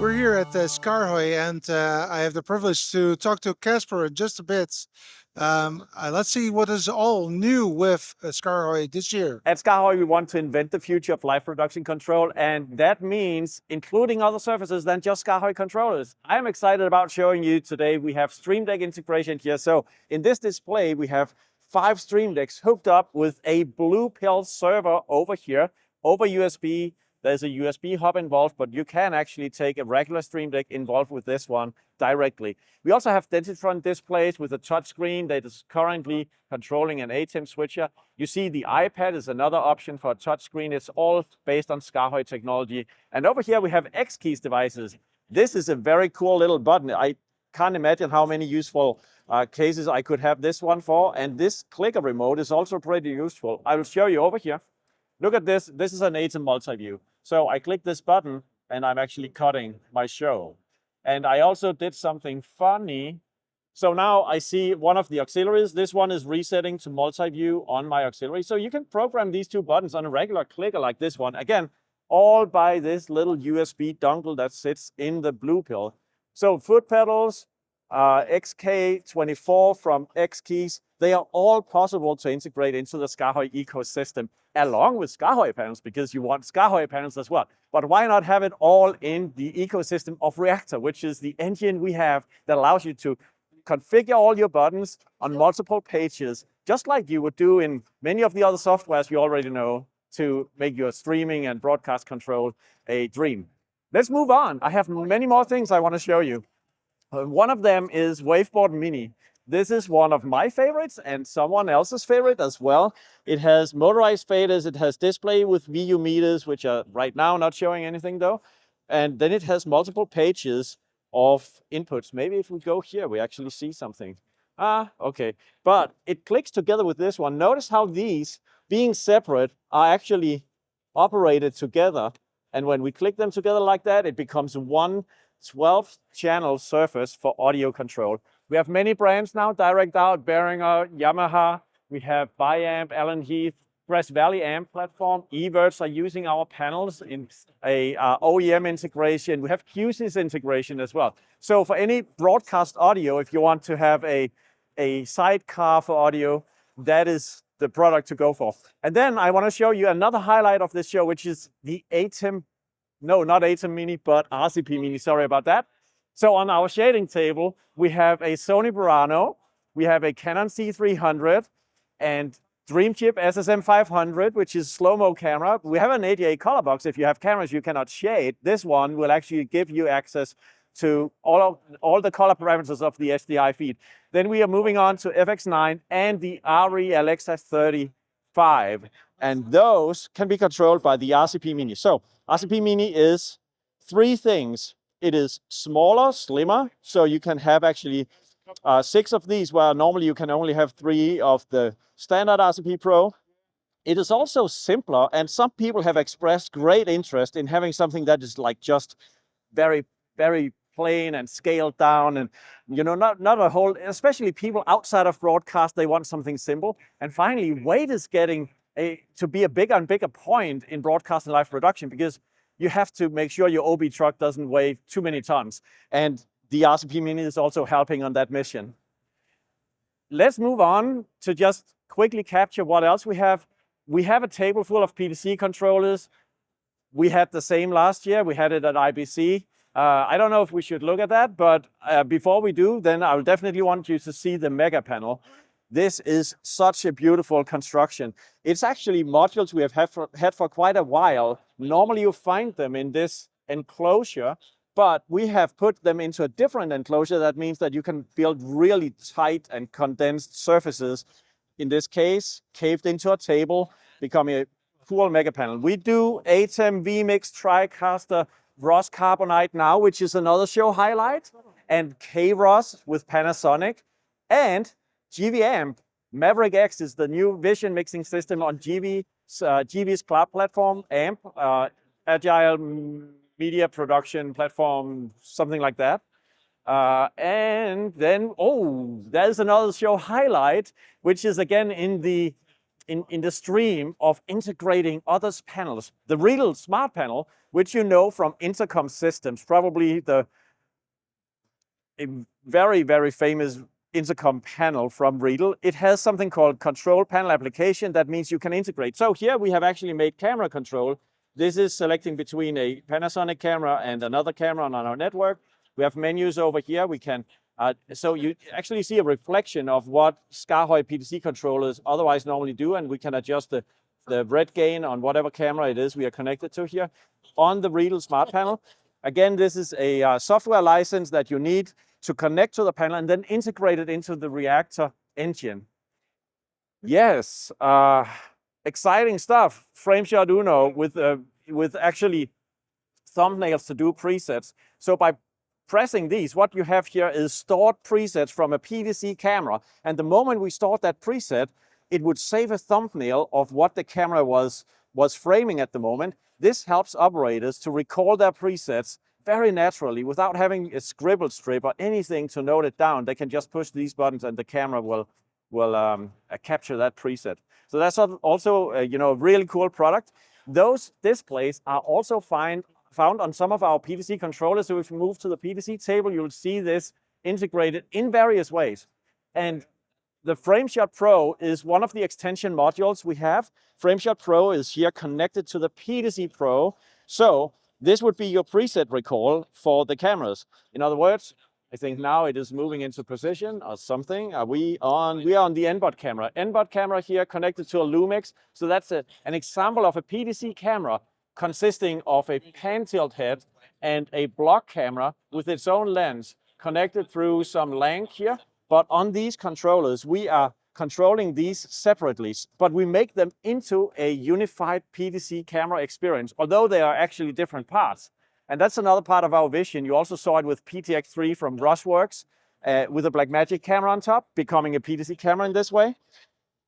we're here at Skaarhoj, and I have the privilege to talk to Kasper in just a bit. Let's see what is all new with Skaarhoj this year. At Skaarhoj, we want to invent the future of live production control, and that means including other surfaces than just Skaarhoj controllers. I'm excited about showing you today. We have Stream Deck integration here. So in this display, we have 5 Stream Decks hooked up with a Blue Pill server over here, over USB. There's a USB hub involved, but you can actually take a regular Stream Deck involved with this one directly. We also have Densitron displays with a touchscreen that is currently controlling an ATEM switcher. You see the iPad is another option for a touchscreen. It's all based on Skaarhoj technology. And over here we have X-Keys devices. This is a very cool little button. I can't imagine how many useful cases I could have this one for. And this clicker remote is also pretty useful. I will show you over here. Look at this. This is an ATEM multi-view. So I click this button and I'm actually cutting my show. And I also did something funny. So now I see one of the auxiliaries. This one is resetting to multi-view on my auxiliary. So you can program these 2 buttons on a regular clicker like this one. Again, all by this little USB dongle that sits in the Blue Pill. So foot pedals, XK24 from X-Keys, they are all possible to integrate into the Skaarhoj ecosystem along with Skaarhoj panels, because you want Skaarhoj panels as well. But why not have it all in the ecosystem of Reactor, which is the engine we have that allows you to configure all your buttons on multiple pages, just like you would do in many of the other softwares you already know, to make your streaming and broadcast control a dream. Let's move on. I have many more things I want to show you. One of them is Waveboard Mini. This is one of my favorites and someone else's favorite as well. It has motorized faders, it has display with VU meters, which are right now not showing anything though. And then it has multiple pages of inputs. Maybe if we go here, we actually see something. Okay. But it clicks together with this one. Notice how these, being separate, are actually operated together. And when we click them together like that, it becomes one 12-channel surface for audio control. We have many brands now, Direct Out, Behringer, Yamaha. We have Biamp, Allen Heath, Grass Valley amp platform. Evertz are using our panels in a OEM integration. We have QSys integration as well. So for any broadcast audio, if you want to have a sidecar for audio, that is the product to go for. And then I want to show you another highlight of this show, which is the ATEM. No, not ATEM Mini, but RCP Mini, sorry about that. So on our shading table, we have a Sony Burano, we have a Canon C300, and Dreamchip SSM 500, which is slow-mo camera. We have an 88 color box. If you have cameras you cannot shade, this one will actually give you access to all the color parameters of the SDI feed. Then we are moving on to FX9 and the ARRI Alexa 35. And those can be controlled by the RCP Mini. So RCP Mini is 3 things. It is smaller, slimmer, so you can have actually 6 of these, where normally you can only have 3 of the standard RCP Pro. It is also simpler, and some people have expressed great interest in having something that is like just very, very plain and scaled down, and not a whole, especially people outside of broadcast, they want something simple. And finally, weight is getting to be a bigger and bigger point in broadcast and live production, because you have to make sure your OB truck doesn't weigh too many tons. And the RCP Mini is also helping on that mission. Let's move on to just quickly capture what else we have. We have a table full of PDC controllers. We had the same last year. We had it at IBC. I don't know if we should look at that, but before we do, then I will definitely want you to see the mega panel. This is such a beautiful construction. It's actually modules we have had for quite a while. Normally you find them in this enclosure, but we have put them into a different enclosure. That means that you can build really tight and condensed surfaces. In this case, caved into a table, becoming a cool mega panel. We do ATEM, vMix, TriCaster, Ross Carbonite now, which is another show highlight, and K-Ross with Panasonic, and GVAmp. Maverick X is the new vision mixing system on GV's cloud platform, AMP, agile media production platform, something like that. And then, there's another show highlight, which is again in the in the stream of integrating others' panels. The Riedel Smart Panel, which you know from intercom systems, probably a very, very famous intercom panel from Riedel. It has something called control panel application. That means you can integrate. So here we have actually made camera control. This is selecting between a Panasonic camera and another camera on our network. We have menus over here. We can, so you actually see a reflection of what Skaarhoj PTC controllers otherwise normally do, and we can adjust the red gain on whatever camera it is we are connected to here on the Riedel Smart Panel. Again, this is a software license that you need to connect to the panel and then integrate it into the reactor engine. Yes, exciting stuff. Frameshot Uno with actually thumbnails to do presets. So by pressing these, what you have here is stored presets from a PTC camera. And the moment we start that preset, it would save a thumbnail of what the camera was framing at the moment. This helps operators to recall their presets very naturally without having a scribble strip or anything to note it down. They can just push these buttons and the camera will capture that preset. So that's also a really cool product. Those displays are also found on some of our PTC controllers. So if you move to the PTC table, you'll see this integrated in various ways. And the Frameshot Pro is one of the extension modules we have. Frameshot Pro is here connected to the PTC Pro. So this would be your preset recall for the cameras. In other words, I think now it is moving into position or something. We are on the NBOT camera. NBOT camera here connected to a Lumix. So that's an example of a PTC camera consisting of a pan tilt head and a block camera with its own lens connected through some LAN here. But on these controllers, we are controlling these separately, but we make them into a unified PTC camera experience, although they are actually different parts. And that's another part of our vision. You also saw it with PTX3 from Rushworks with a Blackmagic camera on top, becoming a PTC camera in this way.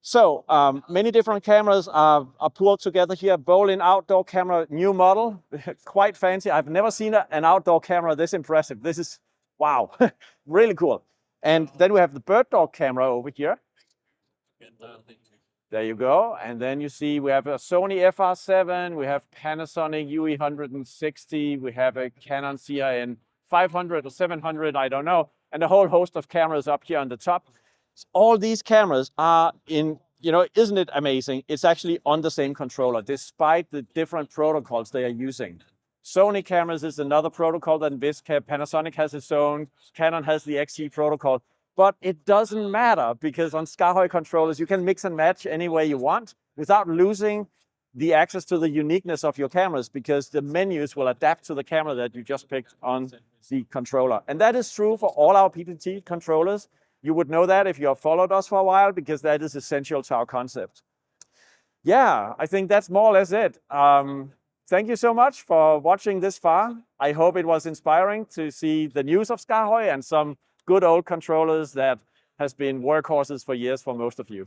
So many different cameras are pulled together here. Bolin outdoor camera, new model, quite fancy. I've never seen an outdoor camera this impressive. This is, wow, really cool. And then we have the bird dog camera over here. There you go. And then you see we have a Sony FR7, we have Panasonic UE160, we have a Canon CIN 500 or 700, I don't know, and a whole host of cameras up here on the top. All these cameras are in, isn't it amazing? It's actually on the same controller, despite the different protocols they are using. Sony cameras is another protocol than Vizcap. Panasonic has its own. Canon has the XE protocol. But it doesn't matter because on Skaarhoj controllers, you can mix and match any way you want without losing the access to the uniqueness of your cameras, because the menus will adapt to the camera that you just picked on the controller. And that is true for all our PTT controllers. You would know that if you have followed us for a while, because that is essential to our concept. Yeah, I think that's more or less it. Thank you so much for watching this far. I hope it was inspiring to see the news of Skaarhoj and some good old controllers that has been workhorses for years for most of you.